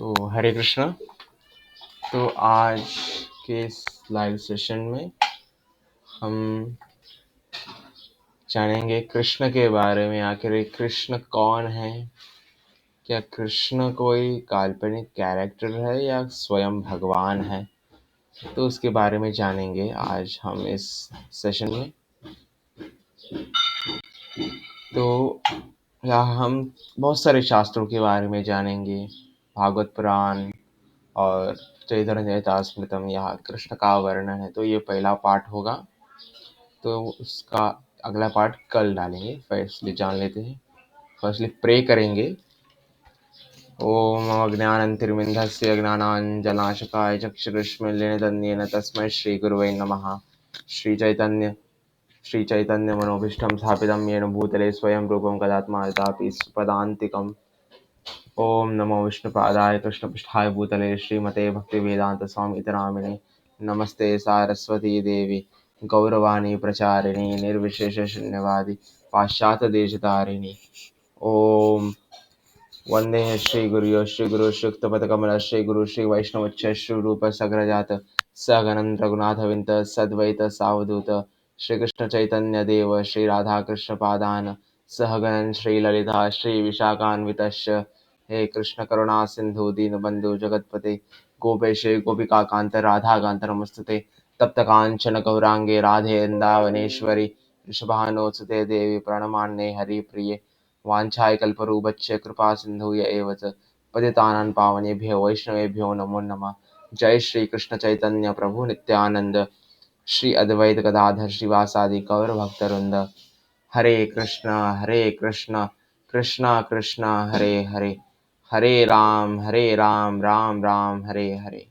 तो हरे कृष्णा। तो आज के इस लाइव सेशन में हम जानेंगे कृष्ण के बारे में। आखिर ये कृष्ण कौन है? क्या कृष्ण कोई काल्पनिक कैरेक्टर है या स्वयं भगवान है? तो उसके बारे में जानेंगे आज हम इस सेशन में। तो यहाँ हम बहुत सारे शास्त्रों के बारे में जानेंगे, भागवत पुराण और चैतन्य चरितामृतम। यहाँ कृष्ण का वर्णन है। तो ये पहला पार्ट होगा, तो उसका अगला पार्ट कल डालेंगे। फर्स्टली जान लेते हैं, फर्स्टली प्रे करेंगे। ओम अज्ञानतिमिरन्धस्य ज्ञानाञ्जनशलाकया चक्षुरुन्मीलितं तस्मै श्रीगुरवे नमः। श्रीचैतन्यमनोभीष्टं स्थापितं येन भूतले स्वयं रूपं कदात्मा तथापि पदान्तिकम्। ओम नमो विष्णुपादाय कृष्णपृष्ठाय भूतले श्रीमते भक्तिवेदांत स्वामी इति नामिने। नमस्ते सारस्वती देवी गौरवाणी प्रचारिणी निर्विशेष शून्यवादी पाश्चात्य देशतारिणी। ओम वंदे श्रीगुरु श्रीयुक्तपदकमल श्रीगुरु श्री वैष्णवच्च श्रीरूप सग्रजात सगनंत रघुनाथ विंत सद्वैत सावधूत श्रीकृष्ण चैतन्य देव श्री राधा कृष्ण पादान सहगणन श्री ललिता श्री विशाखान्वितश्च। हे कृष्ण करुणा सिंधु दीनबंधु जगतपते गोपेश गोपिका कांत राधा कांत नमस्तुते। तप्त कांचन गौरांगे राधे वृंदावनेश्वरी वृषभानुसुते देवी प्रणमान्ये हरिप्रिये। वाञ्छाय कल्परूपच्च कृपा सिन्धु एव च पतितानां पावनेभ्यो वैष्णवेभ्यो नमो नमः। जय श्री कृष्ण चैतन्य प्रभु नित्यानंद श्री अद्वैत गदाधर श्रीवासादि गौर भक्तवृंद। हरे कृष्ण कृष्ण कृष्ण हरे हरे, हरे राम राम राम हरे हरे।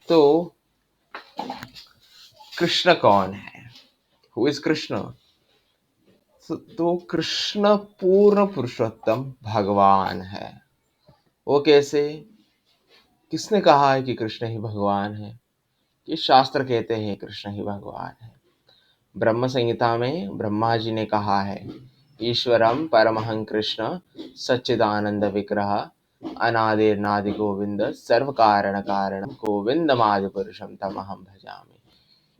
तो कृष्ण कौन है? Who is Krishna? तो कृष्ण पूर्ण पुरुषोत्तम भगवान है। वो कैसे? किसने कहा है कि कृष्ण ही भगवान है? कि शास्त्र कहते हैं कृष्ण ही भगवान है। ब्रह्म संहिता में ब्रह्मा जी ने कहा है, ईश्वरम परमहं कृष्ण सच्चिदानंद विग्रह अनादिर्नादि गोविंद सर्व कारण कारण गोविंदमादि पुरुषम तमहम भजामि।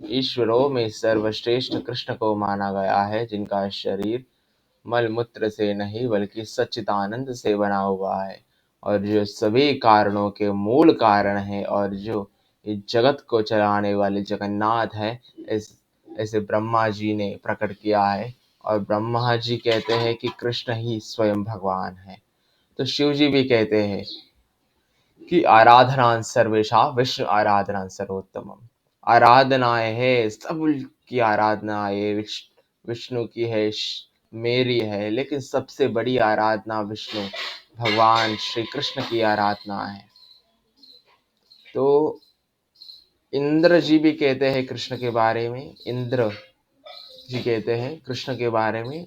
ईश्वरों में सर्वश्रेष्ठ कृष्ण को माना गया है, जिनका शरीर मल मूत्र से नहीं बल्कि सच्चिदानंद से बना हुआ है, और जो सभी कारणों के मूल कारण है, और जो इस जगत को चलाने वाले जगन्नाथ है, ऐसे ब्रह्मा जी ने प्रकट किया है। और ब्रह्मा जी कहते हैं कि कृष्ण ही स्वयं भगवान है। तो शिव जी भी कहते हैं कि आराधनां सर्वेशा विष्णु आराधनां सर्वोत्तमम। आराधनाएं है, सब की आराधनाएं विष्णु की है, मेरी है, लेकिन सबसे बड़ी आराधना विष्णु भगवान श्री कृष्ण की आराधना है। तो इंद्र जी भी कहते हैं कृष्ण के बारे में, इंद्र जी कहते हैं कृष्ण के बारे में,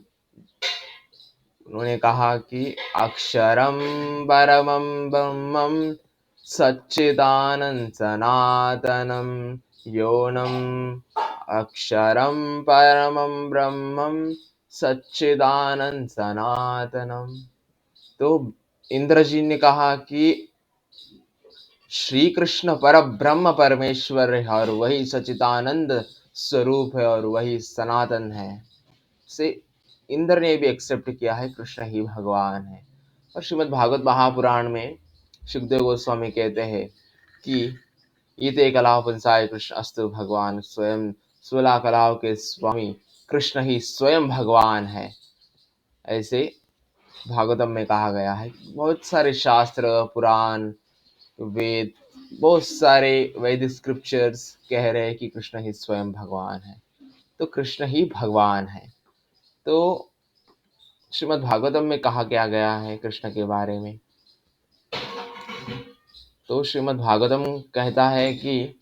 उन्होंने कहा कि अक्षरम परमं ब्रह्मं सच्चिदानंद सनातनम योनम। अक्षरम परमं ब्रह्मं सच्चिदानंद सनातनम। तो इंद्र जी ने कहा कि श्री कृष्ण पर ब्रह्म परमेश्वर है, और वही सच्चिदानंद स्वरूप है, और वही सनातन है। से इंद्र ने भी एक्सेप्ट किया है कृष्ण ही भगवान है। और श्रीमद् भागवत महापुराण में सुखदेव गोस्वामी कहते हैं कि ईते कलाव पुंसाय कृष्ण अस्तु भगवान स्वयं, 16 कलाओं के स्वामी कृष्ण ही स्वयं भगवान है। ऐसे भागवतम में कहा गया है। बहुत सारे शास्त्र पुराण वेद, बहुत सारे वैदिक स्क्रिप्चर्स कह रहे हैं कि कृष्ण ही स्वयं भगवान है। तो कृष्ण ही भगवान है। तो श्रीमद् भागवतम में कहा क्या गया है कृष्ण के बारे में? तो श्रीमद् भागवतम कहता है कि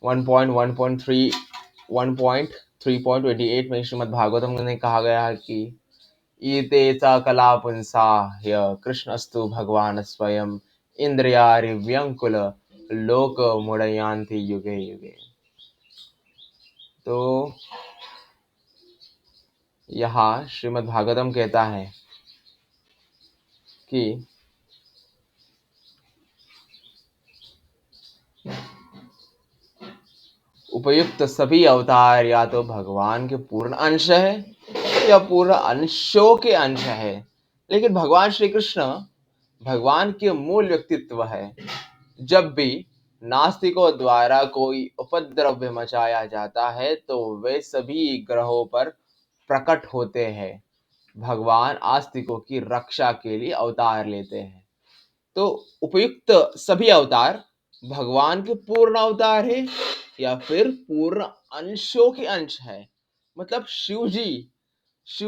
1.3.28 में श्रीमद् भागवतम में कहा गया है कि ईते च कला पुंसा ह्य कृष्णस्तु भगवान स्वयं इंद्रियारि व्यंकुल लोक मुड़यांति युगे युगे। तो यहाँ श्रीमद् भागवतम कहता है कि उपयुक्त सभी अवतार या तो भगवान के पूर्ण अंश है या पूर्ण अंशों के अंश है, लेकिन भगवान श्री कृष्ण भगवान के मूल व्यक्तित्व है। जब भी नास्तिकों द्वारा कोई उपद्रव मचाया जाता है तो वे सभी ग्रहों पर प्रकट होते हैं। भगवान आस्तिकों की रक्षा के लिए अवतार लेते हैं। तो उपयुक्त सभी अवतार भगवान के पूर्ण अवतार है या फिर पूर्ण अंशों के अंश है। मतलब शिव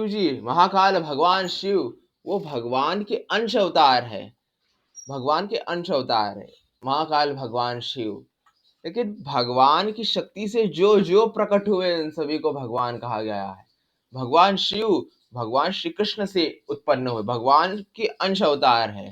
जी महाकाल भगवान शिव वो भगवान के अंश अवतार है, भगवान के अंश अवतार है महाकाल भगवान शिव। लेकिन भगवान की शक्ति से जो जो प्रकट हुए इन सभी को भगवान कहा गया है। भगवान शिव भगवान श्री कृष्ण से उत्पन्न हुए, भगवान के अंश अवतार है।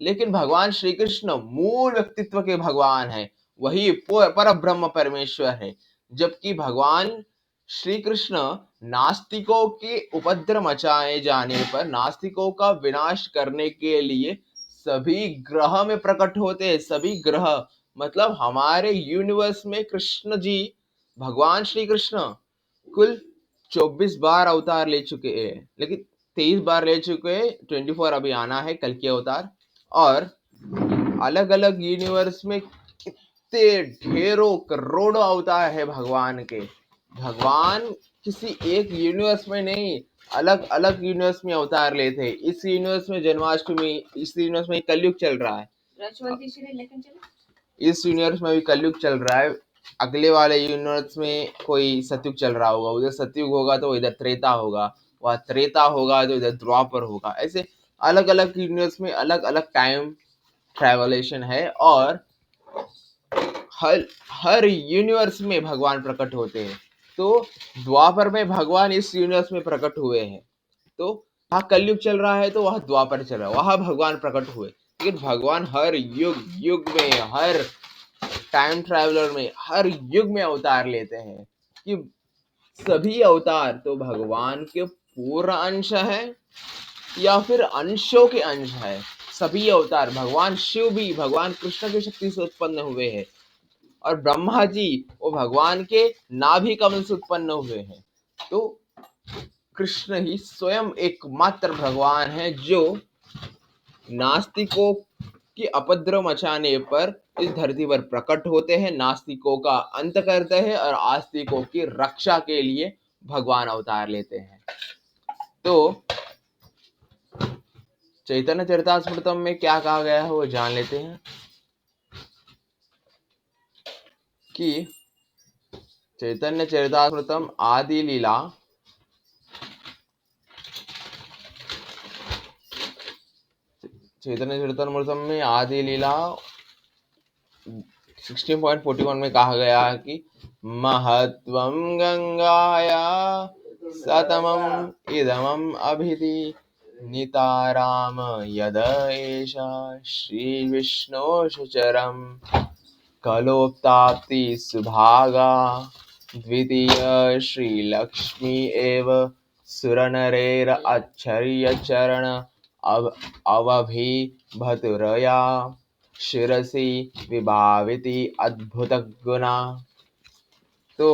लेकिन भगवान श्री कृष्ण मूल व्यक्तित्व के भगवान है, वही पर ब्रह्म परमेश्वर है। जबकि भगवान श्री कृष्ण नास्तिकों के उपद्रव मचाए जाने पर नास्तिकों का विनाश करने के लिए सभी ग्रह में प्रकट होते हैं। सभी ग्रह मतलब हमारे यूनिवर्स में कृष्ण जी भगवान श्री कृष्ण कुल 24 बार अवतार ले चुके हैं, लेकिन 23 बार ले चुके हैं, 24 अभी आना है कल की अवतार। और अलग अलग यूनिवर्स में कितने ढेरों करोड़ों अवतार है भगवान के। भगवान किसी एक यूनिवर्स में नहीं, अलग अलग यूनिवर्स में अवतार लेते हैं। इस यूनिवर्स में जन्माष्टमी, इस यूनिवर्स में कलयुग चल रहा है, इस यूनिवर्स में भी कलयुग चल रहा है, अगले वाले यूनिवर्स में कोई सतयुग चल रहा होगा, उधर सतयुग होगा तो इधर त्रेता होगा, वह त्रेता होगा तो इधर द्वापर होगा। ऐसे अलग अलग यूनिवर्स में अलग अलग टाइम ट्रेवलेशन है। और हर यूनिवर्स में भगवान प्रकट होते हैं। तो द्वापर में भगवान इस यूनिवर्स में प्रकट हुए हैं, तो वहाँ कलयुग चल रहा है तो वहाँ द्वापर चल रहा है, वहाँ भगवान प्रकट हुए। लेकिन भगवान हर युग में, हर टाइम ट्रैवलर में, हर युग में अवतार लेते हैं। कि सभी अवतार तो भगवान के पूर्ण अंश है या फिर अंशों के अंश है। सभी अवतार भगवान शिव भी भगवान कृष्ण की शक्ति से उत्पन्न हुए हैं, और ब्रह्मा जी वो भगवान के नाभि कमल से उत्पन्न हुए हैं। तो कृष्ण ही स्वयं एकमात्र भगवान है जो नास्तिकों की अपद्रव मचाने पर इस धरती पर प्रकट होते हैं, नास्तिकों का अंत करते हैं और आस्तिकों की रक्षा के लिए भगवान अवतार लेते हैं। तो चैतन्य चरितामृतम में क्या कहा गया है वो जान लेते हैं कि चैतन्य चरितामृतम आदि लीला चैतन्य चरितामृतम में आदि लीला 16.41 में कहा गया है कि महत्वं गंगाया सतमम इदमम अभिधि निताराम यद एषा श्री विष्णु सुचरम कलोप्ताप्ति सुभागा द्वितीय श्री लक्ष्मी एव सुरनरेर आश्चर्य चरण अवभि भतुरया शिरसि विभाविति अद्भुत गुना। तो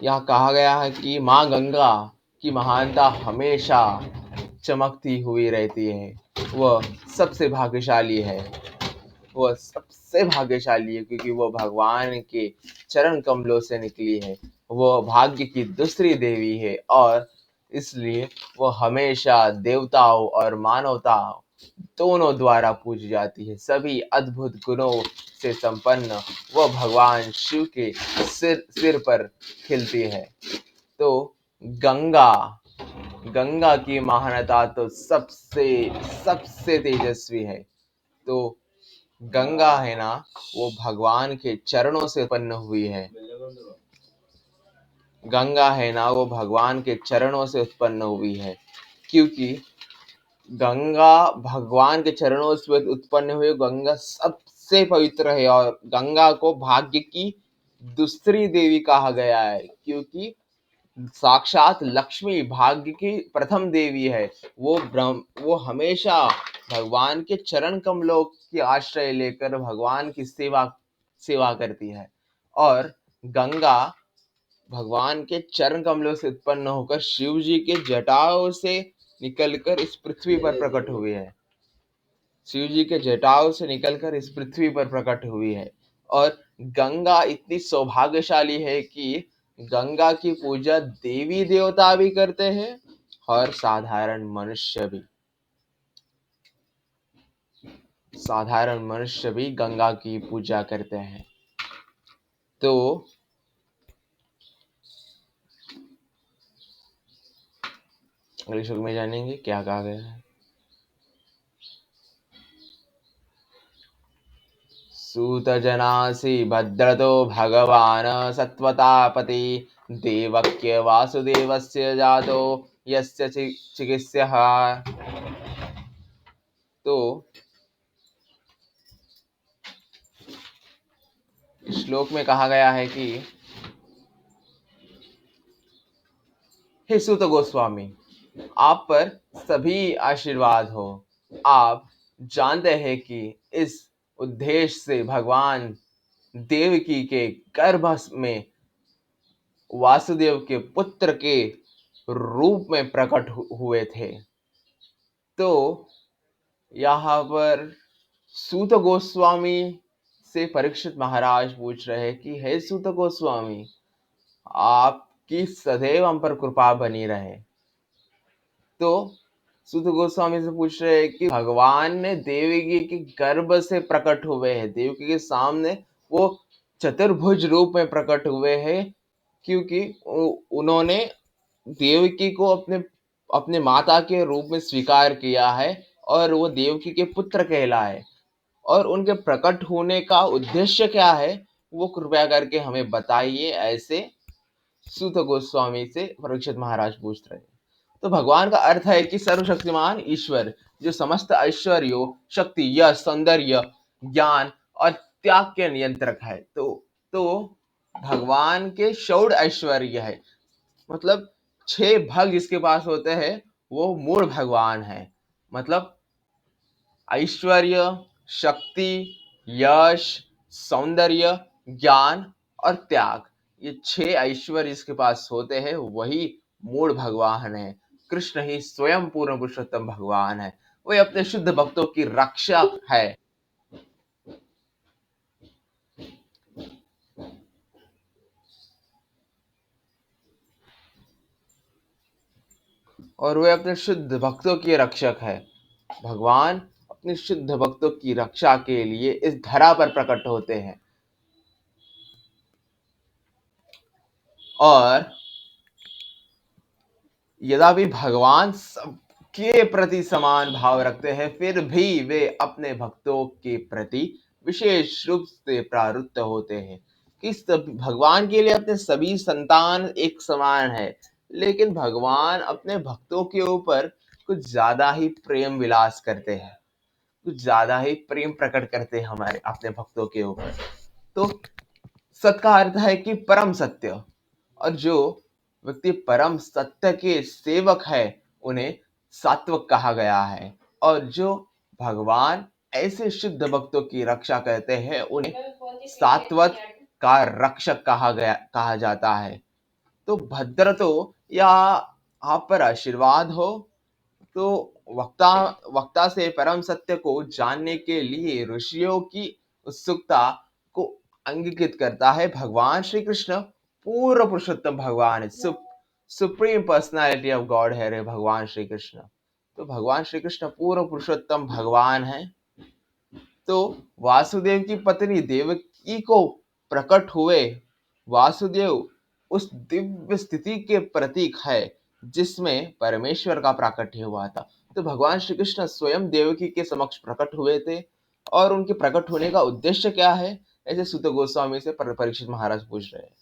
यह कहा गया है कि माँ गंगा की महानता हमेशा चमकती हुई रहती है। वह सबसे भाग्यशाली है, वह सबसे भाग्यशाली है क्योंकि वह भगवान के चरण कमलों से निकली है। वह भाग्य की दूसरी देवी है और इसलिए वह हमेशा देवताओं और मानवता दोनों द्वारा पूजी जाती है। सभी अद्भुत गुणों से संपन्न वह भगवान शिव के सिर पर खिलती है। तो गंगा की महानता तो सबसे तेजस्वी है। तो गंगा है ना, वो भगवान के चरणों से उत्पन्न हुई है। गंगा है ना, वो भगवान के चरणों से उत्पन्न हुई है, क्योंकि गंगा भगवान के चरणों से उत्पन्न हुई। गंगा सबसे पवित्र है और गंगा को भाग्य की दूसरी देवी कहा गया है, क्योंकि साक्षात लक्ष्मी भाग्य की प्रथम देवी है। वो हमेशा भगवान के चरण कमलों की आश्रय लेकर भगवान की सेवा करती है। और गंगा भगवान के चरण कमलों से उत्पन्न होकर शिव जी के जटाओं से निकलकर इस पृथ्वी पर प्रकट हुई है। शिव जी के जटाओं से निकलकर इस पृथ्वी पर प्रकट हुई है। और गंगा इतनी सौभाग्यशाली है कि गंगा की पूजा देवी देवता भी करते हैं और साधारण मनुष्य भी गंगा की पूजा करते हैं। तो अगले श्लोक में जानेंगे क्या कहा गया है। सूतजनासि भद्रतो भगवान सत्वतापति देवक्य वासुदेवस्य जातो यस्य चिकित्स्यः। तो श्लोक में कहा गया है कि हे सूत गोस्वामी, आप पर सभी आशीर्वाद हो। आप जानते हैं कि इस उद्देश्य से भगवान देवकी के गर्भ में वासुदेव के पुत्र के रूप में प्रकट हुए थे। तो यहाँ पर सूत गोस्वामी से परीक्षित महाराज पूछ रहे हैं कि हे सूत गोस्वामी, आपकी सदैव हम पर कृपा बनी रहे। तो सूत गोस्वामी से पूछ रहे हैं कि भगवान ने देवकी के गर्भ से प्रकट हुए हैं, देवकी के सामने वो चतुर्भुज रूप में प्रकट हुए हैं, क्योंकि उन्होंने देवकी को अपने माता के रूप में स्वीकार किया है और वो देवकी के पुत्र कहलाए। और उनके प्रकट होने का उद्देश्य क्या है वो कृपया करके हमें बताइए, ऐसे सूत गोस्वामी से परीक्षित महाराज पूछ रहे हैं। तो भगवान का अर्थ है कि सर्वशक्तिमान ईश्वर जो समस्त ऐश्वर्यों, शक्ति, यश, सौंदर्य, ज्ञान और त्याग के नियंत्रक है। तो भगवान के षोड़ ऐश्वर्य है, मतलब 6 भाग जिसके पास होते हैं वो मूल भगवान है। मतलब ऐश्वर्य, शक्ति, यश, सौंदर्य, ज्ञान और त्याग, ये 6 ऐश्वर्य जिसके पास होते हैं वही मूल भगवान है। कृष्ण ही स्वयं पूर्ण पुरुषोत्तम भगवान है। वही अपने शुद्ध भक्तों की रक्षा है और वे अपने शुद्ध भक्तों के रक्षक है। भगवान अपने शुद्ध भक्तों की रक्षा के लिए इस धरा पर प्रकट होते हैं। और यद्यपि भगवान सबके प्रति समान भाव रखते हैं, फिर भी वे अपने भक्तों के प्रति विशेष रूप से प्रवृत्त होते हैं कि भगवान के लिए अपने सभी संतान एक समान है, लेकिन भगवान अपने भक्तों के ऊपर कुछ ज्यादा ही प्रेम विलास करते हैं, कुछ ज्यादा ही प्रेम प्रकट करते हैं हमारे अपने भक्तों के ऊपर। तो सत का अर्थ है कि परम सत्य, और जो व्यक्ति परम सत्य के सेवक है उन्हें सात्विक कहा गया है। और जो भगवान ऐसे शुद्ध भक्तों की रक्षा करते हैं उन्हें सात्वत का रक्षक कहा जाता है। तो भद्र तो या आप पर आशीर्वाद हो। तो वक्ता से परम सत्य को जानने के लिए ऋषियों की उत्सुकता को अंगीकृत करता है। भगवान श्री कृष्ण पूर्ण पुरुषोत्तम भगवान है, सुप्रीम पर्सनालिटी ऑफ गॉड है रे भगवान श्री कृष्ण। तो भगवान श्री कृष्ण पूर्ण पुरुषोत्तम भगवान है। तो वासुदेव की पत्नी देवकी को प्रकट हुए वासुदेव उस दिव्य स्थिति के प्रतीक है जिसमें परमेश्वर का प्राकट्य हुआ था। तो भगवान श्री कृष्ण स्वयं देवकी के समक्ष प्रकट हुए थे। और उनके प्रकट होने का उद्देश्य क्या है, ऐसे सुत गोस्वामी से परीक्षित महाराज पूछ रहे हैं।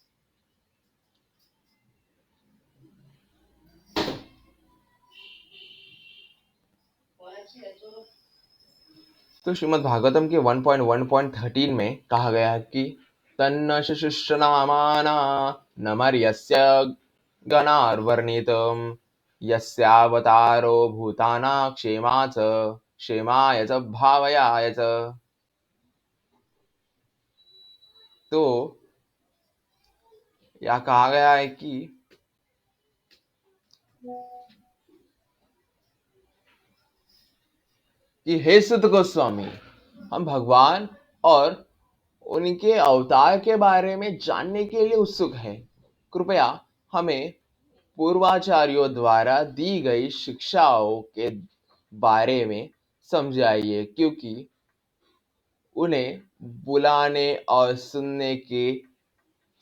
तो श्रीमद् भागवतम के 1.1.13 में कहा गया है कि तन्न शुश्रूषनामाना नमर्यस्य गणार्वर्णितम् यस्यावतारो भूताना क्षेमाच क्षेमाय च भावयाय च। तो यह कहा गया है कि हे सुत गोस्वामी, हम भगवान और उनके अवतार के बारे में जानने के लिए उत्सुक हैं। कृपया हमें पूर्वाचार्यों द्वारा दी गई शिक्षाओं के बारे में समझाइए, क्योंकि उन्हें बुलाने और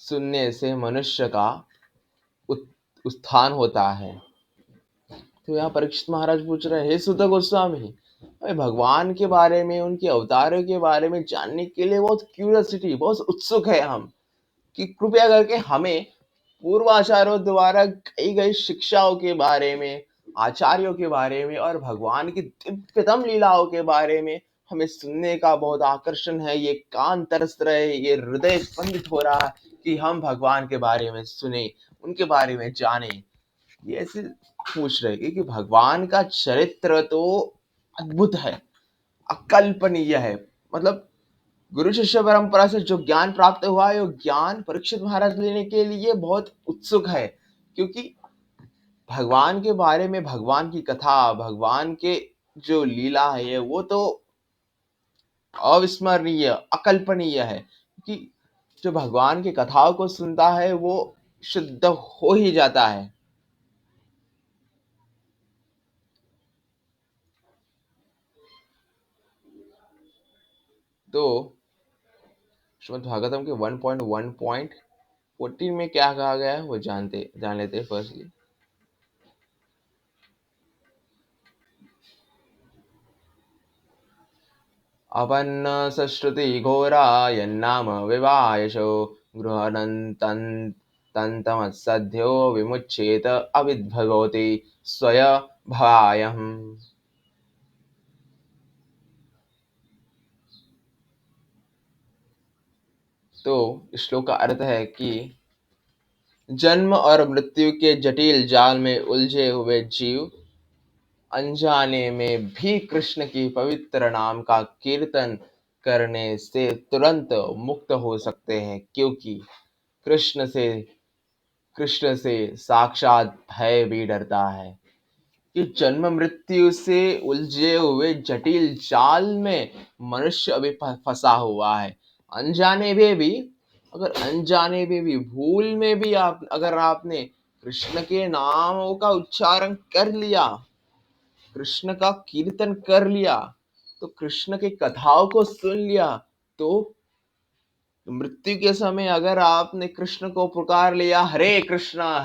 सुनने से मनुष्य का उत्थान होता है। तो यहाँ परीक्षित महाराज पूछ रहे हैं, हे सुत गोस्वामी, हमें भगवान के बारे में, उनके अवतारों के बारे में जानने के लिए बहुत क्यूरियोसिटी, बहुत उत्सुक है हम, कि कृपया करके हमें पूर्वाचार्यों द्वारा कही गई शिक्षाओं के बारे में, आचार्यों के बारे में और भगवान की दिव्यतम लीलाओं के बारे में हमें सुनने का बहुत आकर्षण है। ये कान तरस रहे, ये हृदय स्पंदित हो रहा है कि हम भगवान के बारे में सुने, उनके बारे में जाने। ये ऐसे पूछ रहे कि भगवान का चरित्र तो अद्भुत है, अकल्पनीय है। मतलब गुरु शिष्य परंपरा से जो ज्ञान प्राप्त हुआ है, वो ज्ञान परीक्षित महाराज लेने के लिए बहुत उत्सुक है, क्योंकि भगवान के बारे में, भगवान की कथा, भगवान के जो लीला है, वो तो अविस्मरणीय, अकल्पनीय है। कि जो भगवान की कथाओं को सुनता है वो शुद्ध हो ही जाता है। तो श्रीमद् भागवतम के 1.1.14 में क्या कहा गया है वो जान लेते हैं फर्स्टली। अपन्न सश्रुति घोरा यन्नाम विवायशो गृहणन्तन्तमत्सद्यो विमुच्येत अविद्भवति स्वयं। तो श्लोक का अर्थ है कि जन्म और मृत्यु के जटिल जाल में उलझे हुए जीव अनजाने में भी कृष्ण की पवित्र नाम का कीर्तन करने से तुरंत मुक्त हो सकते हैं, क्योंकि कृष्ण से कृष्ण से साक्षात भय भी डरता है। कि जन्म मृत्यु से उलझे हुए जटिल जाल में मनुष्य अभी फंसा हुआ है। अनजाने में भी भूल में भी अगर आपने कृष्ण के नामों का उच्चारण कर लिया, कृष्ण का कीर्तन कर लिया, तो कृष्ण की कथाओं को सुन लिया, तो मृत्यु के समय अगर आपने कृष्ण को पुकार लिया, हरे कृष्णा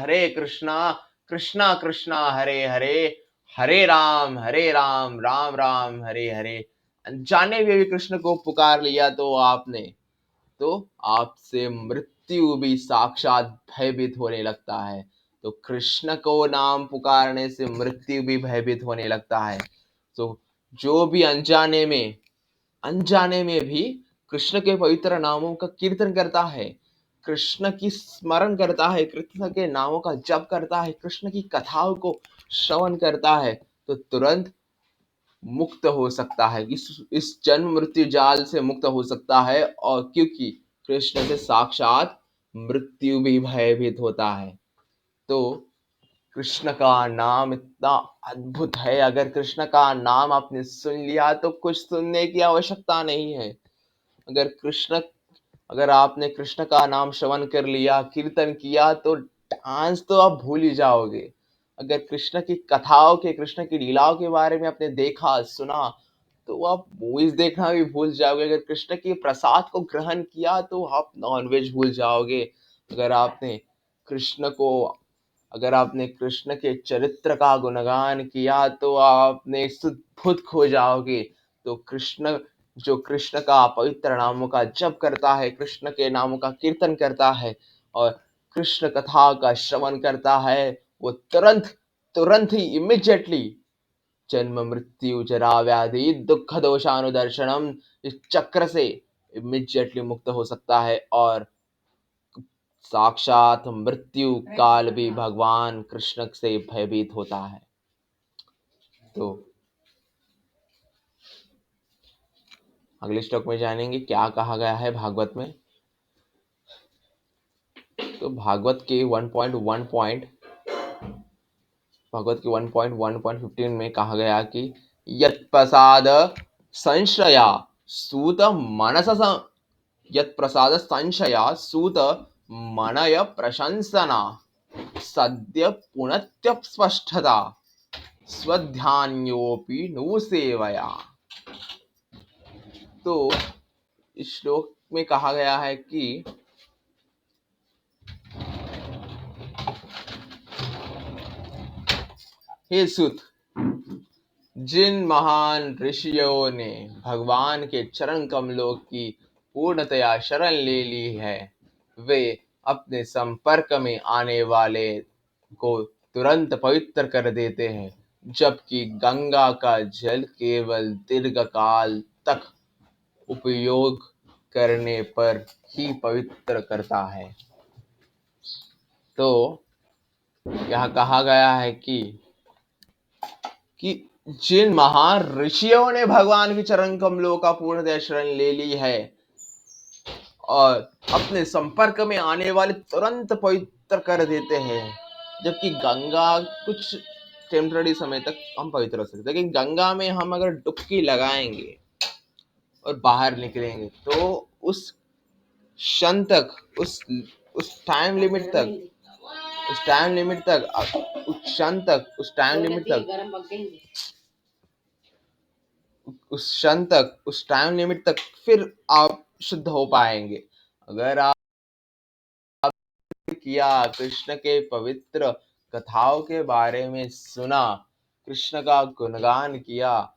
कृष्णा कृष्णा हरे हरे, हरे राम राम राम हरे हरे, अनजाने में भी कृष्ण को पुकार लिया तो आपने, तो आपसे मृत्यु भी साक्षात भयभीत होने लगता है। तो कृष्ण को नाम पुकारने से मृत्यु भी भयभीत होने लगता है। तो जो भी अनजाने में भी कृष्ण के पवित्र नामों का कीर्तन करता है, कृष्ण की स्मरण करता है, कृष्ण के नामों का जप करता है, कृष्ण की कथाओं को श्रवण करता है, तो तुरंत मुक्त हो सकता है, इस जन्म मृत्यु जाल से मुक्त हो सकता है। और क्योंकि कृष्ण से साक्षात मृत्यु भी भयभीत होता है। तो कृष्ण का नाम इतना अद्भुत है, अगर कृष्ण का नाम आपने सुन लिया तो कुछ सुनने की आवश्यकता नहीं है। अगर आपने कृष्ण का नाम श्रवण कर लिया, कीर्तन किया, तो डांस तो आप भूल ही जाओगे। अगर कृष्ण की कथाओं के, कृष्ण की लीलाओं के बारे में आपने देखा, सुना, तो आप मूवीज देखना भी भूल जाओगे। अगर कृष्ण के प्रसाद को ग्रहण किया तो आप नॉनवेज भूल जाओगे। अगर आपने कृष्ण को अगर आपने कृष्ण के चरित्र का गुणगान किया तो आपने सुध खो जाओगे। तो कृष्ण का पवित्र नामों का जप करता है, कृष्ण के नामों का कीर्तन करता है और कृष्ण कथा का श्रवण करता है, वो तुरंत तुरंत ही इमिजिएटली जन्म मृत्यु जरा व्याधि दुख दोषानुदर्शनम, इस चक्र से इमिजिएटली मुक्त हो सकता है। और साक्षात मृत्यु काल भी भगवान कृष्ण से भयभीत होता है। तो अगले श्लोक में जानेंगे क्या कहा गया है भागवत में। तो भागवत के 1.15 में कहा गया कि यत्प्रसाद संशया सूत मनस यत्प्रसाद संशया सूत मनय प्रशंसना सद्य पुनत्यस्पष्टता स्वध्यान्योपि नु सेवया। तो इस श्लोक में कहा गया है कि हे सुत, जिन महान ऋषियों ने भगवान के चरण कमलों की पूर्णतया शरण ले ली है, वे अपने संपर्क में आने वाले को तुरंत पवित्र कर देते हैं, जबकि गंगा का जल केवल दीर्घकाल तक उपयोग करने पर ही पवित्र करता है। तो यह कहा गया है कि जिन महान ऋषियों ने भगवान के चरण कमलों का पूर्णतः शरण ले ली है और अपने संपर्क में आने वाले तुरंत पवित्र कर देते हैं, जबकि गंगा कुछ टेम्पररी समय तक हम पवित्र हो सकते हैं, लेकिन गंगा में हम अगर डुबकी लगाएंगे और बाहर निकलेंगे तो उस क्षण तक, उस टाइम लिमिट तक, उस टाइम लिमिट तक फिर आप शुद्ध हो पाएंगे। अगर आप किया, कृष्ण के पवित्र कथाओं के बारे में सुना, कृष्ण का गुणगान किया,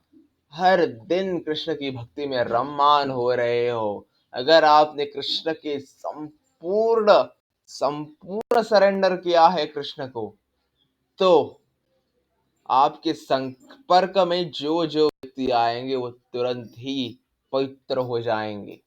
हर दिन कृष्ण की भक्ति में रममान हो रहे हो, अगर आपने कृष्ण के संपूर्ण सरेंडर किया है कृष्ण को, तो आपके संपर्क में जो जो व्यक्ति आएंगे वो तुरंत ही पवित्र हो जाएंगे।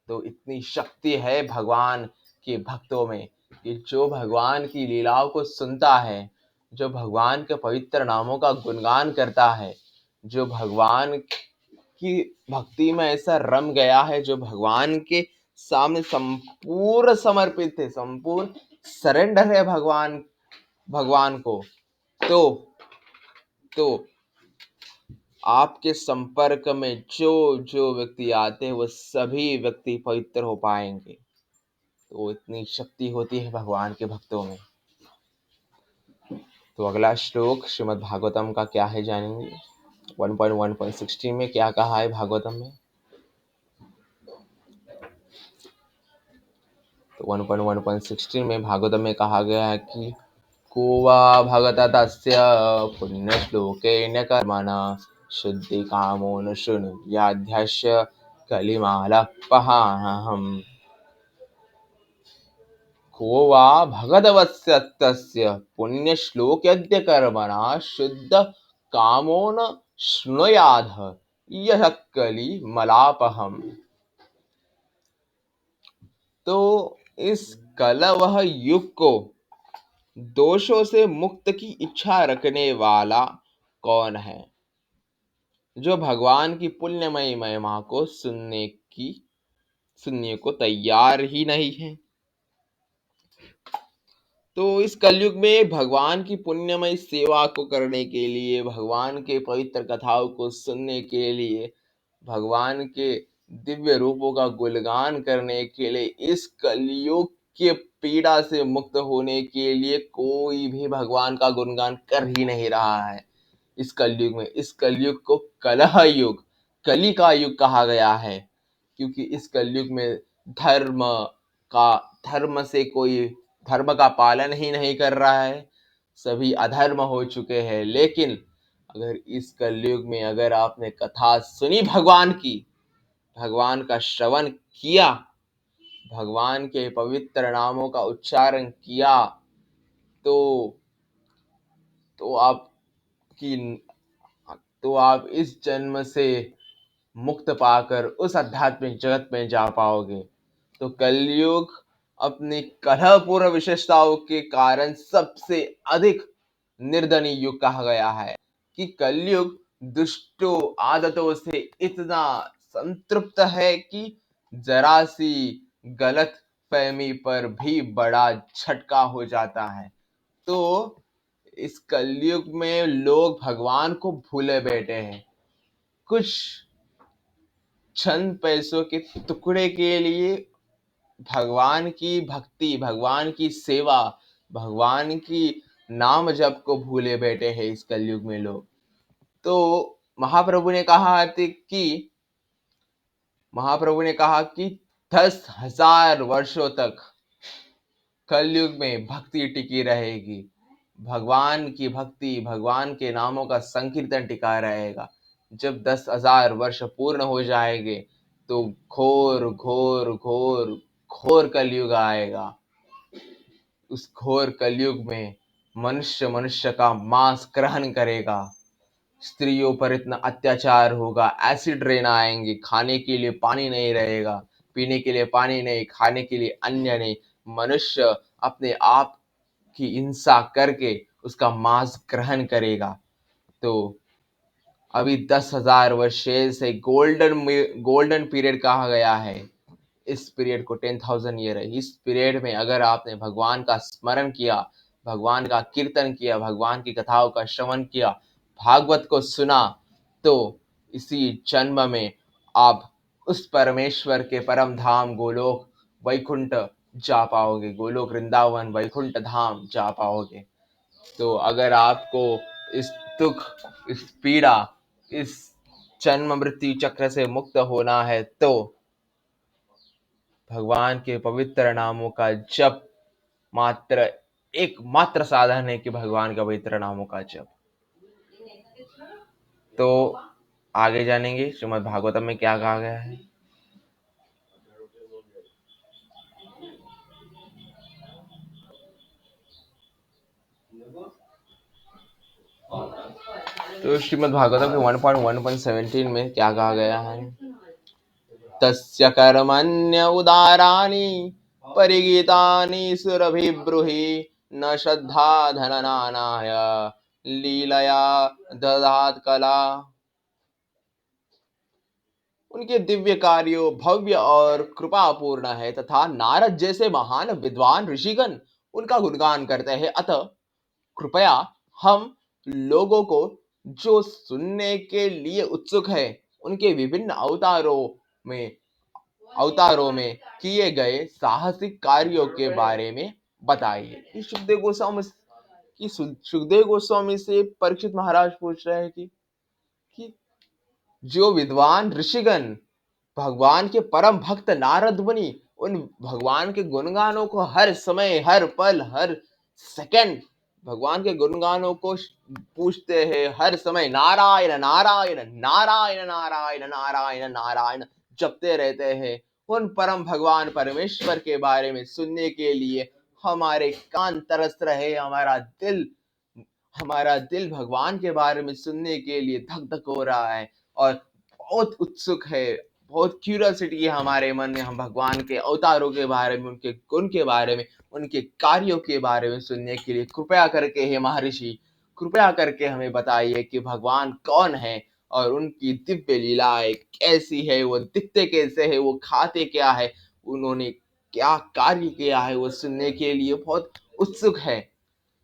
तो इतनी शक्ति है भगवान के भक्तों में कि जो भगवान की लीलाओं को सुनता है, जो भगवान के पवित्र नामों का गुणगान करता है, जो भगवान की भक्ति में ऐसा रम गया है, जो भगवान के सामने संपूर्ण समर्पित है, संपूर्ण सरेंडर है भगवान को, तो आपके संपर्क में जो जो व्यक्ति आते हैं वो सभी व्यक्ति पवित्र हो पाएंगे। तो इतनी शक्ति होती है भगवान के भक्तों में। तो अगला श्लोक श्रीमद् भागवतम का क्या है जानेंगे। 1.1.16 में क्या कहा है भागवतम में। तो 1.1.16 में भागवतम में कहा गया है कि को वा भगत तस्य पुण्यश्लोकेन कर्मणा शुद्धि कामो न शृणुयाध्यस्य कलिमालपहाहम्। को वा भगवतस्य तस्य पुण्यश्लोक्यद्य कर्मणा शुद्ध कामो न शृणुयाद यः कलिमलापहम्। तो इस कलवह युग को दोषों से मुक्त की इच्छा रखने वाला कौन है, जो भगवान की पुण्यमयी महिमा को सुनने को तैयार ही नहीं है। तो इस कलयुग में भगवान की पुण्यमय सेवा को करने के लिए, भगवान के पवित्र कथाओं को सुनने के लिए, भगवान के दिव्य रूपों का गुणगान करने के लिए, इस कलयुग के पीड़ा से मुक्त होने के लिए कोई भी भगवान का गुणगान कर ही नहीं रहा है। इस कलयुग में, इस कलयुग को कलह युग, कली का युग कहा गया है, क्योंकि इस कलयुग में धर्म का पालन ही नहीं कर रहा है, सभी अधर्म हो चुके हैं। लेकिन अगर इस कलयुग में अगर आपने कथा सुनी भगवान की, भगवान का श्रवण किया, भगवान के पवित्र नामों का उच्चारण किया, तो आप इस जन्म से मुक्त पाकर उस आध्यात्मिक जगत में जा पाओगे। तो कलयुग अपनी कलहपूर्ण विशेषताओं के कारण सबसे अधिक निर्दयी युग कहा गया है, कि कलयुग दुष्टों आदतों से इतना संतृप्त है कि जरा सी गलत फहमी पर भी बड़ा झटका हो जाता है। तो इस कलयुग में लोग भगवान को भूले बैठे हैं। कुछ चंद पैसों के टुकड़े के लिए भगवान की भक्ति, भगवान की सेवा, भगवान की नाम जप को भूले बैठे हैं इस कलयुग में लोग। तो महाप्रभु ने कहा कि 10,000 वर्षों तक कलयुग में भक्ति टिकी रहेगी। भगवान की भक्ति, भगवान के नामों का संकीर्तन टिका रहेगा। जब 10,000 वर्ष पूर्ण हो जाएंगे तो घोर घोर घोर घोर कलयुग आएगा। उस घोर कलयुग में मनुष्य मनुष्य का मांस ग्रहण करेगा, स्त्रियों पर इतना अत्याचार होगा, एसिड रेन आएंगे, खाने के लिए पानी नहीं रहेगा, पीने के लिए पानी नहीं, खाने के लिए अन्न नहीं। मनुष्य अपने आप की हिंसा करके उसका मांस ग्रहण करेगा। तो अभी 10,000 वर्ष से गोल्डन पीरियड कहा गया है। इस पीरियड को 10,000 ईयर है। इस पीरियड में अगर आपने भगवान का स्मरण किया, भगवान का कीर्तन किया, भगवान की कथाओं का श्रवण किया, भागवत को सुना, तो इसी जन्म में आप उस परमेश्वर के परम धाम गोलोक वैकुंठ जा पाओगे, गोलोक वृंदावन वैकुंठ धाम जा पाओगे। तो अगर आपको इस दुख, इस पीड़ा, इस जन्म मृत्यु चक्र से मुक्त होना है तो भगवान के पवित्र नामों का जप मात्र एकमात्र साधन है कि भगवान के पवित्र नामों का जप। तो आगे जानेंगे श्रीमद् भागवतम में क्या कहा गया है। तो श्रीमद् भागवतम के 1.1.17 में क्या कहा गया है। तस्य कर्मण्य उदाराणि परिगीतानि सुरभिब्रूहि न श्रद्धा धननानाय लीलया ददात कला। उनके दिव्य कार्यों भव्य और कृपापूर्ण है तथा नारद जैसे महान विद्वान ऋषिगण उनका गुणगान करते हैं। अतः कृपया हम लोगों को जो सुनने के लिए उत्सुक है उनके विभिन्न अवतारों में किए गए साहसिक कार्यों के बारे में बताइए। सुखदेव गोस्वामी से परीक्षित महाराज पूछ रहे हैं कि जो विद्वान ऋषिगण भगवान के परम भक्त नारद मुनि उन भगवान के गुणगानों को हर समय, हर पल, हर सेकंड भगवान के गुणगानों को पूछते हैं। हर समय नारायण नारायण नारायण नारायण नारायण नारायण जपते रहते हैं। उन परम भगवान परमेश्वर के बारे में सुनने के लिए हमारे कान तरस रहे, हमारा दिल भगवान के बारे में सुनने के लिए धक धक हो रहा है और बहुत उत्सुक है, बहुत क्यूरियोसिटी है हमारे मन में। हम भगवान के अवतारों के बारे में, उनके गुण के बारे में, उनके कार्यों के बारे में सुनने के लिए कृपया करके हे महर्षि, कृपया करके हमें बताइए कि भगवान कौन है और उनकी दिव्य लीलाएं कैसी है, वो दिखते कैसे है, वो खाते क्या है, उन्होंने क्या कार्य किया है, वो सुनने के लिए बहुत उत्सुक है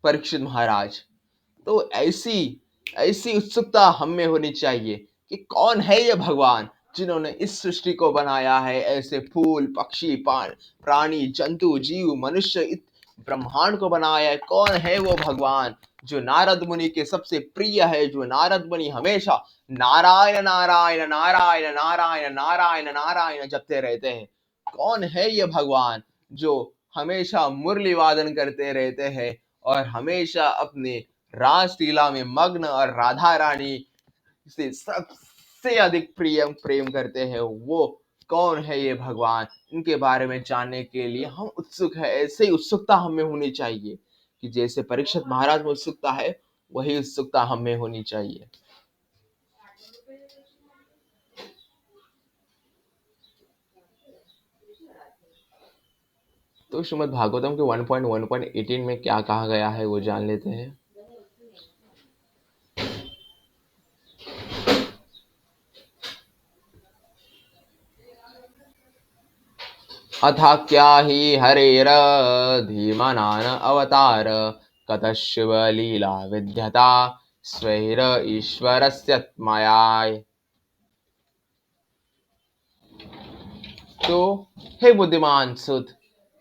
परीक्षित महाराज। तो ऐसी उत्सुकता हम में होनी चाहिए कि कौन है ये भगवान जिन्होंने इस सृष्टि को बनाया है। ऐसे फूल, पक्षी, प्राणी, जंतु, जीव, मनुष्य, ब्रह्मांड को बनाया है। कौन है वो भगवान जो नारद मुनि के सबसे प्रिय है, जो नारद मुनि हमेशा नारायण नारायण नारायण नारायण नारायण नारायण जपते रहते हैं। कौन है ये भगवान जो हमेशा मुरली वादन करते रहते हैं और हमेशा अपने रासलीला में मग्न और राधा रानी से सबसे अधिक प्रेम करते हैं। वो कौन है ये भगवान, इनके बारे में जानने के लिए हम उत्सुक है। ऐसे ही उत्सुकता हमें होनी चाहिए कि जैसे परीक्षित महाराज में उत्सुकता है वही उत्सुकता हमें होनी चाहिए। तो श्रीमद् भागवतम के 1.1.18 में क्या कहा गया है वो जान लेते हैं। अथा क्या ही हरेर धीमनान अवतार कतः शिव लीला विद्यता स्वैर ईश्वरस्य मायाय। तो हे बुद्धिमान सुत,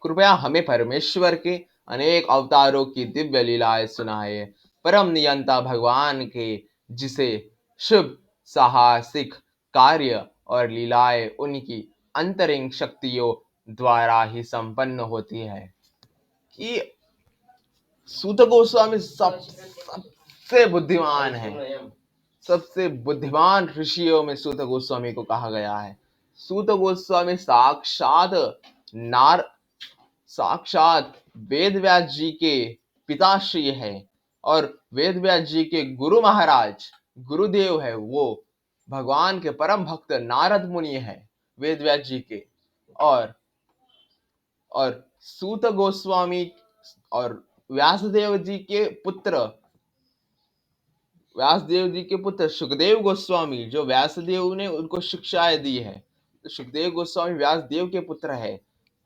कृपया हमें परमेश्वर के अनेक अवतारों की दिव्य लीलाएं सुनाए। परम नियंता भगवान के जिसे शुभ साहसिक कार्य और लीलाएं उनकी अंतरिंग शक्तियों द्वारा ही संपन्न होती है। कि सूत गोस्वामी सबसे बुद्धिमान है, सबसे बुद्धिमान ऋषियों में सूत गोस्वामी को कहा गया है। सूत गोस्वामी साक्षात वेद व्यास जी के पिताश्री है और वेद व्यास जी के गुरु महाराज गुरुदेव है। वो भगवान के परम भक्त नारद मुनि है वेद व्यास जी के। और सूत गोस्वामी और व्यासदेव जी के पुत्र सुखदेव गोस्वामी, जो व्यासदेव ने उनको शिक्षाएं दी है, तो सुखदेव गोस्वामी व्यासदेव के पुत्र है।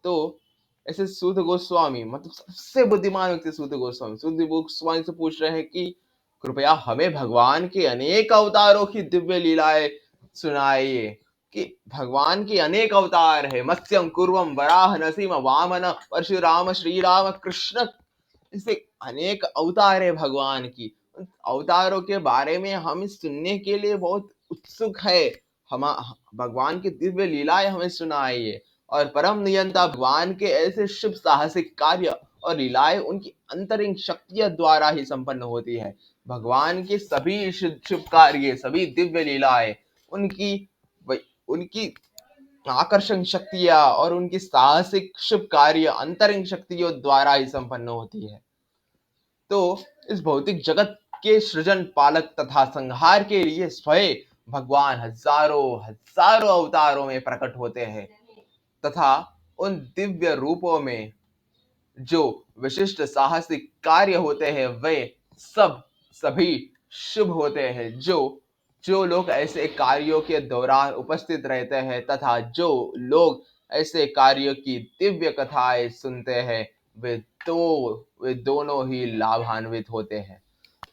तो ऐसे सूत गोस्वामी मतलब सबसे बुद्धिमान व्यक्ति सूत गोस्वामी से पूछ रहे हैं कि कृपया हमें भगवान के अनेक अवतारों की दिव्य लीलाएं सुनाइए। कि भगवान के अनेक अवतार है, मत्स्यम कुर्वम वराह नरसिंह वामन परशुराम श्रीराम कृष्ण, ऐसे अनेक अवतार है भगवान की। अवतारों के बारे में हम सुनने के लिए बहुत उत्सुक है। हम भगवान की दिव्य लीलाएं हमें सुनाइए। और परम नियंता भगवान के ऐसे शुभ साहसिक कार्य और लीलाएं उनकी अंतरिंग शक्तियों द्वारा ही संपन्न होती है। भगवान के सभी शुभ कार्य, सभी दिव्य लीलाएं उनकी आकर्षण शक्तियां और उनकी साहसिक शुभ कार्य अंतरिंग शक्तियों द्वारा ही संपन्न होती है। तो इस भौतिक जगत के सृजन पालक तथा संहार के लिए स्वयं भगवान हजारों अवतारों में प्रकट होते हैं तथा उन दिव्य रूपों में जो विशिष्ट साहसिक कार्य होते हैं वे सभी शुभ होते हैं। जो लोग ऐसे कार्यों के दौरान उपस्थित रहते हैं तथा जो लोग ऐसे कार्यों की दिव्य कथाएं सुनते हैं वे दोनों ही लाभान्वित होते हैं।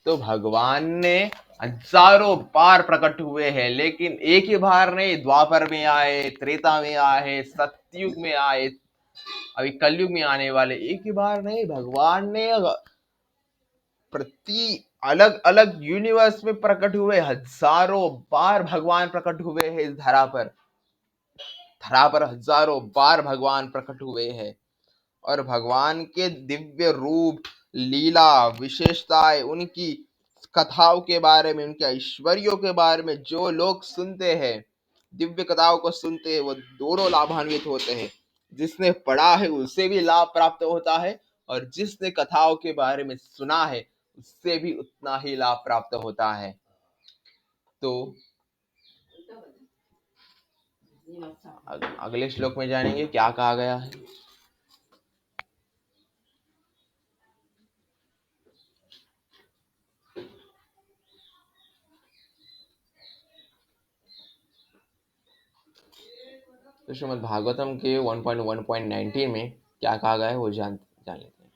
तो भगवान ने हजारों बार प्रकट हुए हैं, लेकिन एक ही बार नहीं, द्वापर में आए, त्रेता में आए, सतयुग में आए, अभी कलयुग में आने वाले, एक ही बार नहीं। भगवान ने प्रति अलग अलग यूनिवर्स में प्रकट हुए, हजारों बार भगवान प्रकट हुए हैं इस धरा पर हजारों बार भगवान प्रकट हुए हैं। और भगवान के दिव्य रूप, लीला, विशेषताएं, उनकी कथाओं के बारे में, उनके ऐश्वर्यों के बारे में जो लोग सुनते हैं, दिव्य कथाओं को सुनते हैं, वो दोनों लाभान्वित होते हैं। जिसने पढ़ा है उससे भी लाभ प्राप्त होता है और जिसने कथाओं के बारे में सुना है उससे भी उतना ही लाभ प्राप्त होता है। तो अगले श्लोक में जानेंगे क्या कहा गया है। तो श्रीमद् भागवतम के 1.1.19 में क्या कहा गया है वो जान लेते हैं।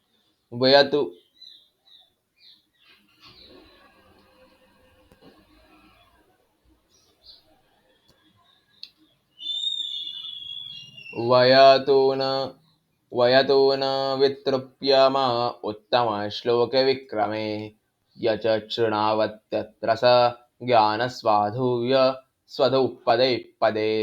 वयतो न वितृप्यम उत्तम श्लोक विक्रमे यच शृणावत्यत्र स ज्ञान स्वधु पदे पदे।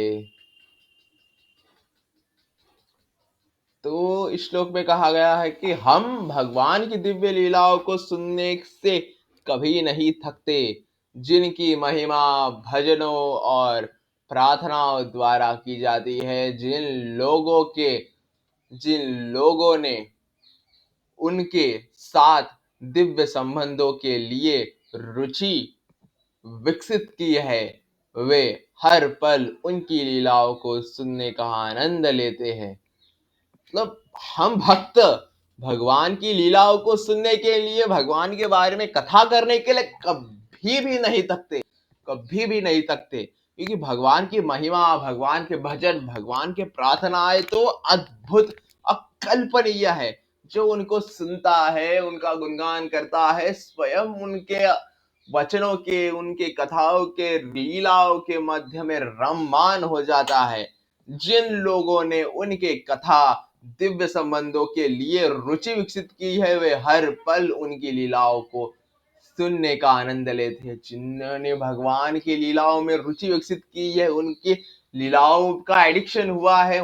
तो इस श्लोक में कहा गया है कि हम भगवान की दिव्य लीलाओं को सुनने से कभी नहीं थकते, जिनकी महिमा भजनों और प्रार्थनाओं द्वारा की जाती है। जिन लोगों ने उनके साथ दिव्य संबंधों के लिए रुचि विकसित की है, वे हर पल उनकी लीलाओं को सुनने का आनंद लेते हैं। मतलब हम भक्त भगवान की लीलाओं को सुनने के लिए, भगवान के बारे में कथा करने के लिए कभी भी नहीं थकते। क्योंकि भगवान की महिमा, भगवान के भजन, भगवान के प्रार्थनाएं तो अद्भुत, अकल्पनीय है। जो उनको सुनता है, उनका गुणगान करता है, स्वयं उनके वचनों के, उनके कथाओं के, लीलाओं के मध्य में रममान हो जाता है। जिन लोगों ने उनके कथा, दिव्य संबंधों के लिए रुचि विकसित की है, वे हर पल उनकी लीलाओं को सुनने का आनंद लेते हैं। जिन्होंने भगवान की लीलाओं में रुचि विकसित की है, उनकी लीलाओं का एडिक्शन हुआ है,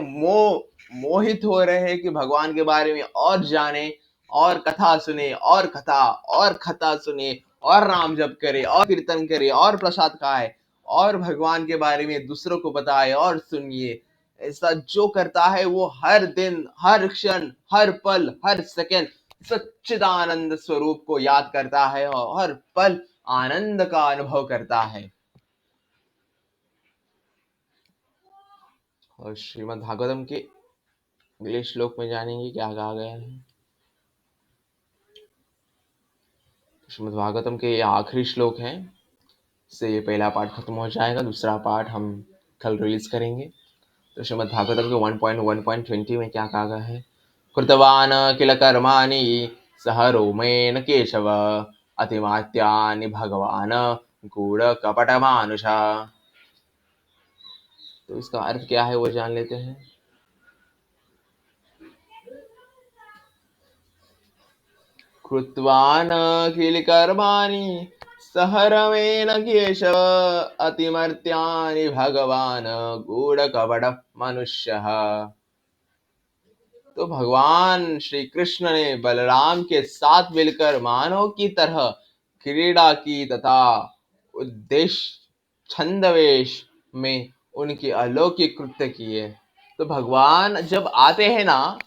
मोहित हो रहे हैं कि भगवान के बारे में और जाने, और कथा सुने, और कथा और कथा सुने, और नाम जप करे, और कीर्तन करे, और प्रसाद खाए, और भगवान के बारे में दूसरों को बताए और सुनिए। ऐसा जो करता है वो हर दिन, हर क्षण, हर पल, हर सेकंड सच्चिदानंद स्वरूप को याद करता है और हर पल आनंद का अनुभव करता है। और श्रीमद् भागवतम के अगले श्लोक में जानेंगे क्या कहा गया है। श्रीमद् भागवतम के ये आखिरी श्लोक हैं, से ये पहला पार्ट खत्म हो जाएगा, दूसरा पार्ट हम कल रिलीज करेंगे। तो श्रीमद् भागवतम के 1.1.20 में क्या कहा गया है। कृतवान किल कर्माणि सह रोमेन केशव अतिमात्यानि भगवान गूढ़ कपट मानुषा। तो इसका अर्थ क्या है वो जान लेते हैं। कृत्वान किल कर्माणि सह रमेण केशव अतिमर्त्यानि भगवान गूढ़ कपट मनुष्य। तो भगवान श्री कृष्ण ने बलराम के साथ मिलकर मानव की तरह क्रीड़ा की तथा उद्देश्य छंदवेश में उनके अलौकिक कृत्य किए। तो भगवान जब आते हैं ना,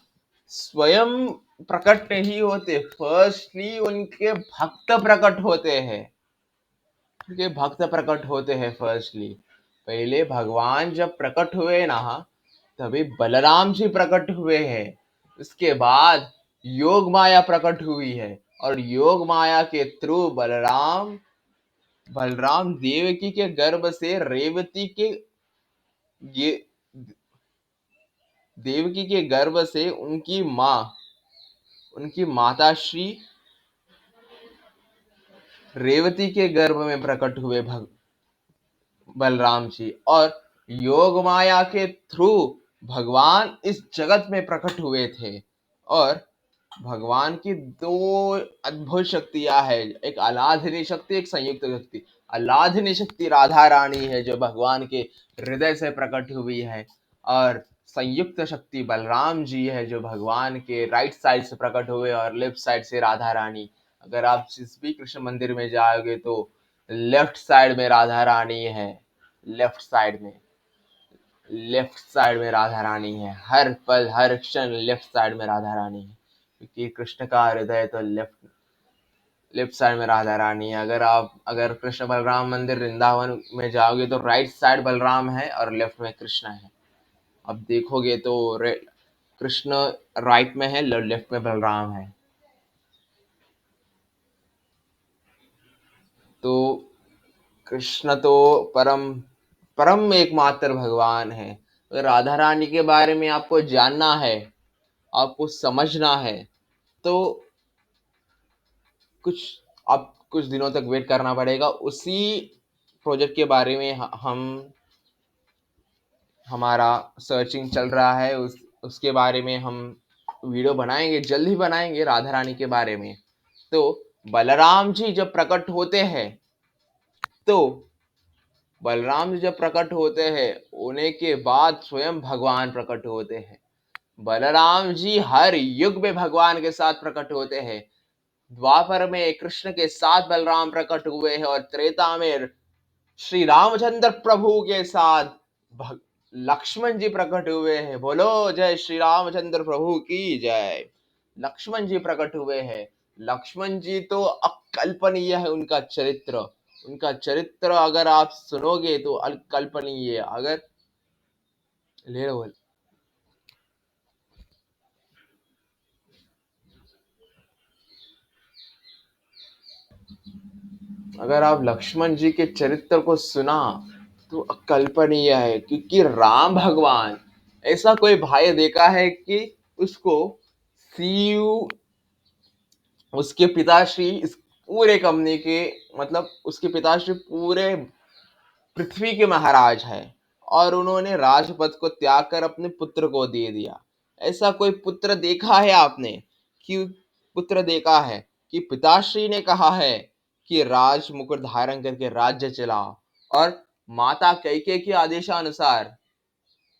स्वयं प्रकट नहीं होते, फर्स्टली उनके भक्त प्रकट होते हैं। उनके भक्त प्रकट होते हैं फर्स्टली। पहले भगवान जब प्रकट हुए ना, तभी बलराम जी प्रकट हुए हैं। उसके बाद योग माया प्रकट हुई है, और योग माया के थ्रू बलराम देवकी के गर्भ से रेवती के ये देवकी के गर्भ से उनकी माता श्री रेवती के गर्भ में प्रकट हुए बलराम जी, और योग माया के थ्रू भगवान इस जगत में प्रकट हुए थे। और भगवान की दो अद्भुत शक्तियां है, एक आलाधनी शक्ति, एक संयुक्त शक्ति। आलाधनी शक्ति राधा रानी है जो भगवान के हृदय से प्रकट हुई है, और संयुक्त शक्ति बलराम जी है जो भगवान के राइट साइड से प्रकट हुए और लेफ्ट साइड से राधा रानी। अगर आप जिस भी कृष्ण मंदिर में जाओगे तो लेफ्ट साइड में राधा रानी है, लेफ्ट साइड में राधा रानी है, हर पल हर क्षण लेफ्ट साइड में राधा रानी है, क्योंकि कृष्ण का हृदय तो लेफ्ट साइड में राधा रानी है। अगर कृष्ण बलराम मंदिर वृंदावन में जाओगे तो राइट साइड बलराम है और लेफ्ट में कृष्ण है। अब देखोगे तो कृष्ण राइट में है, लेफ्ट में बलराम है। तो कृष्ण तो परम परम एकमात्र भगवान है। अगर राधा रानी के बारे में आपको जानना है, आपको समझना है, तो कुछ दिनों तक वेट करना पड़ेगा। उसी प्रोजेक्ट के बारे में हमारा सर्चिंग चल रहा है, उसके बारे में हम वीडियो बनाएंगे, जल्द ही बनाएंगे राधा रानी के बारे में। तो बलराम जी जब प्रकट होते हैं, तो बलराम जी जब प्रकट होते हैं, होने के बाद स्वयं भगवान प्रकट होते हैं। बलराम जी हर युग में भगवान के साथ प्रकट होते हैं। द्वापर में कृष्ण के साथ बलराम प्रकट हुए हैं, और त्रेता में श्री रामचंद्र प्रभु के साथ लक्ष्मण जी प्रकट हुए हैं। बोलो जय श्री रामचंद्र प्रभु की जय। लक्ष्मण जी प्रकट हुए हैं। लक्ष्मण जी तो अकल्पनीय है उनका चरित्र अगर आप सुनोगे तो अकल्पनीय। अगर ले लो, अगर आप लक्ष्मण जी के चरित्र को सुना तो अकल्पनीय है, क्योंकि राम भगवान ऐसा कोई भाई देखा है कि उसको सीयू, उसके पिताश्री इस पूरे कंपनी के, मतलब उसके पिताश्री पूरे पृथ्वी के महाराज है, और उन्होंने राजपद को त्याग कर अपने पुत्र को दे दिया। ऐसा कोई पुत्र देखा है आपने? कि पुत्र देखा है कि पिताश्री ने कहा है कि राज मुकुट धारण करके राज्य चलाओ, और माता कैकेयी के आदेशानुसार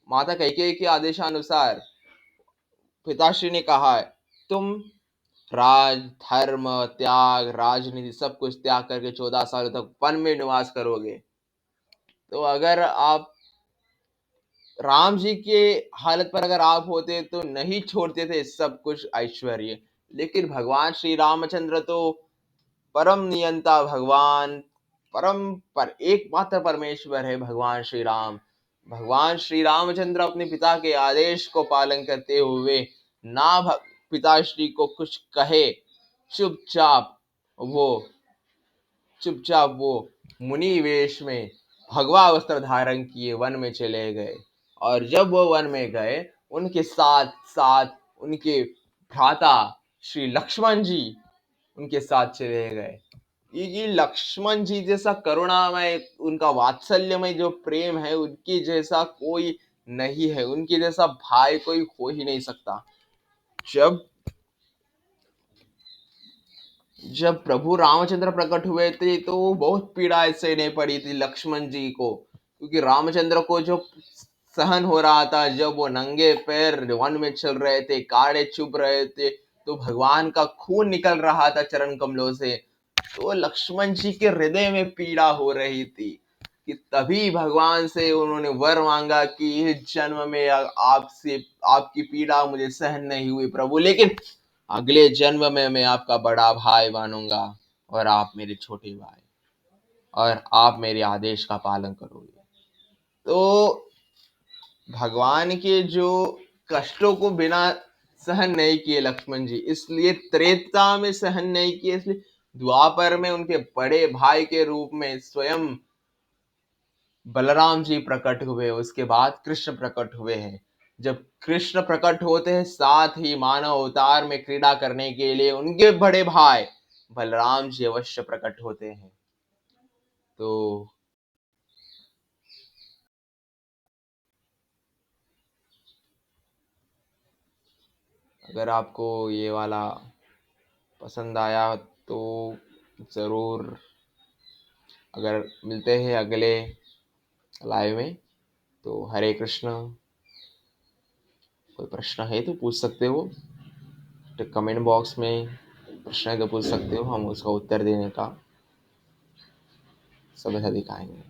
माता कैकेयी के आदेशानुसार पिताश्री ने कहा है, तुम राज, धर्म त्याग, राजनीति सब कुछ त्याग करके 14 सालों तक वन में निवास करोगे। तो अगर आप राम जी के हालत पर अगर आप होते तो नहीं छोड़ते थे सब कुछ ऐश्वर्य। लेकिन भगवान श्री रामचंद्र तो परम नियंता भगवान, परम पर एकमात्र परमेश्वर है भगवान श्री राम। भगवान श्री रामचंद्र अपने पिता के आदेश को पालन करते हुए ना पिताश्री को कुछ कहे, चुपचाप वो चुपचाप वो मुनि वेश में भगवा वस्त्र धारण किए वन में चले गए। और जब वो वन में गए, उनके साथ साथ उनके भ्राता श्री लक्ष्मण जी उनके साथ चले गए। ये लक्ष्मण जी जैसा करुणामय, उनका वात्सल्यमय जो प्रेम है, उनके जैसा कोई नहीं है, उनके जैसा भाई कोई हो ही नहीं सकता। जब जब प्रभु रामचंद्र प्रकट हुए थे तो बहुत पीड़ा सहने पड़ी थी लक्ष्मण जी को, क्योंकि रामचंद्र को जो सहन हो रहा था, जब वो नंगे पैर वन में चल रहे थे, कांटे चुभ रहे थे, तो भगवान का खून निकल रहा था चरण कमलों से, तो लक्ष्मण जी के हृदय में पीड़ा हो रही थी। कि तभी भगवान से उन्होंने वर मांगा कि इस जन्म में आपसे आपकी पीड़ा मुझे सहन नहीं हुई प्रभु, लेकिन अगले जन्म में मैं आपका बड़ा भाई बनूंगा, और आप मेरे छोटे भाई, और आप मेरे आदेश का पालन करोगे। तो भगवान के जो कष्टों को बिना सहन नहीं किए लक्ष्मण जी, इसलिए त्रेता में सहन नहीं किए, इसलिए द्वापर में उनके बड़े भाई के रूप में स्वयं बलराम जी प्रकट हुए, उसके बाद कृष्ण प्रकट हुए हैं। जब कृष्ण प्रकट होते हैं, साथ ही मानव अवतार में क्रीड़ा करने के लिए उनके बड़े भाई बलराम जी अवश्य प्रकट होते हैं। तो अगर आपको ये वाला पसंद आया तो ज़रूर, अगर मिलते हैं अगले लाइव में, तो हरे कृष्ण। कोई प्रश्न है तो पूछ सकते हो, तो कमेंट बॉक्स में प्रश्न है तो पूछ सकते हो, हम उसका उत्तर देने का समय दिखाएंगे।